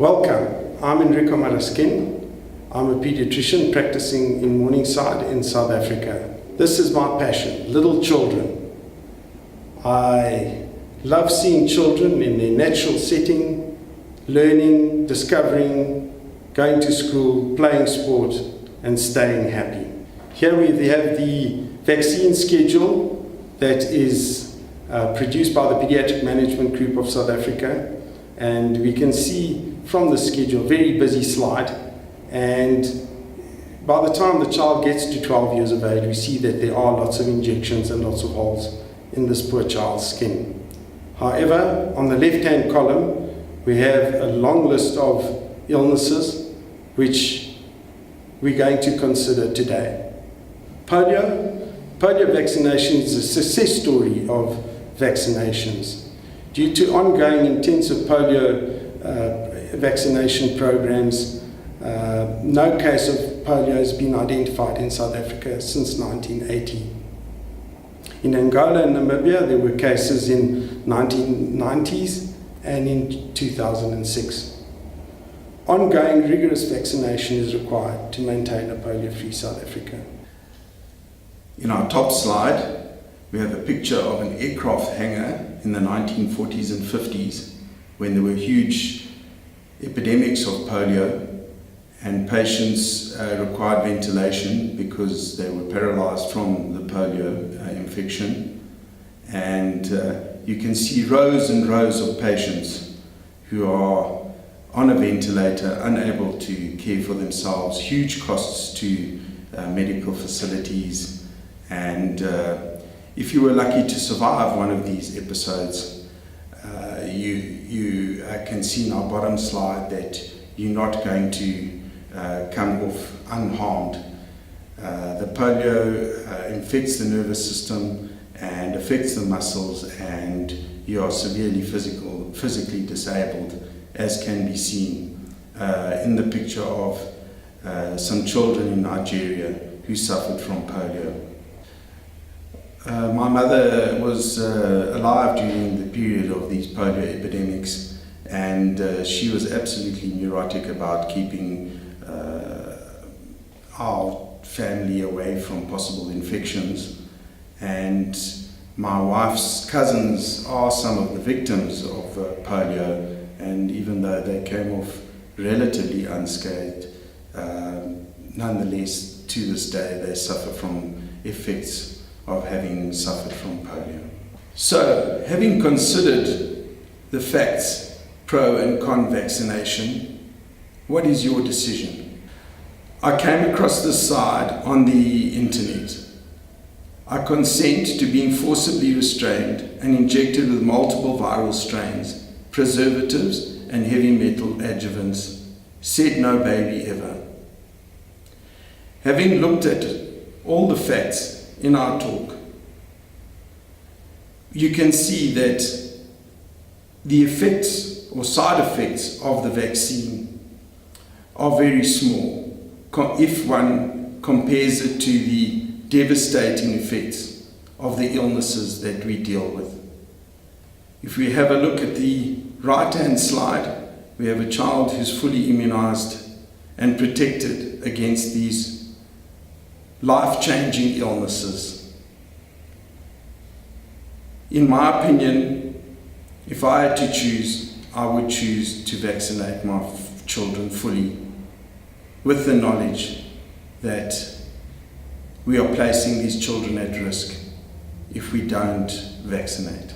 Welcome, I'm Enrico Maraskin. I'm a pediatrician practicing in Morningside in South Africa. This is my passion, little children. I love seeing children in their natural setting, learning, discovering, going to school, playing sport and staying happy. Here we have the vaccine schedule that is produced by the Pediatric Management Group of South Africa, and we can see from the schedule, very busy slide, and by the time the child gets to 12 years of age, we see that there are lots of injections and lots of holes in this poor child's skin. However, on the left-hand column, we have a long list of illnesses which we're going to consider today. Polio vaccination is a success story of vaccinations. Due to ongoing intensive polio vaccination programs, no case of polio has been identified in South Africa since 1980. In Angola and Namibia, there were cases in 1990s and in 2006. Ongoing rigorous vaccination is required to maintain a polio-free South Africa. In our top slide, we have a picture of an aircraft hangar in the 1940s and 50s when there were huge epidemics of polio and patients required ventilation because they were paralyzed from the polio infection. And you can see rows and rows of patients who are on a ventilator, unable to care for themselves, huge costs to medical facilities. And if you were lucky to survive one of these episodes, you can see in our bottom slide that you're not going to come off unharmed. The polio infects the nervous system and affects the muscles, and you are severely physically disabled, as can be seen in the picture of some children in Nigeria who suffered from polio. My mother was alive during the period of these polio epidemics, and she was absolutely neurotic about keeping our family away from possible infections. And my wife's cousins are some of the victims of polio, and even though they came off relatively unscathed, nonetheless to this day they suffer from effects of having suffered from polio. So, having considered the facts pro and con vaccination, what is your decision? I came across this site on the internet. I consent to being forcibly restrained and injected with multiple viral strains, preservatives and heavy metal adjuvants. Said no baby ever. Having looked at all the facts in our talk, you can see that the effects or side effects of the vaccine are very small if one compares it to the devastating effects of the illnesses that we deal with. If we have a look at the right-hand slide, we have a child who's fully immunized and protected against these life-changing illnesses. In my opinion, if I had to choose, I would choose to vaccinate my children fully, with the knowledge that we are placing these children at risk if we don't vaccinate.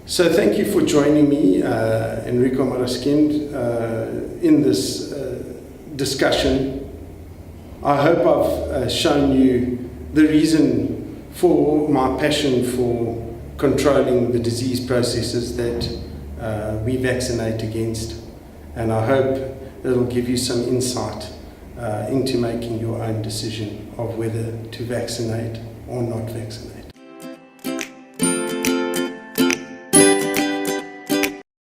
So thank you for joining me, Enrico Maraskin, in this discussion. I hope I've shown you the reason for my passion for controlling the disease processes that we vaccinate against, and I hope it'll give you some insight into making your own decision of whether to vaccinate or not vaccinate.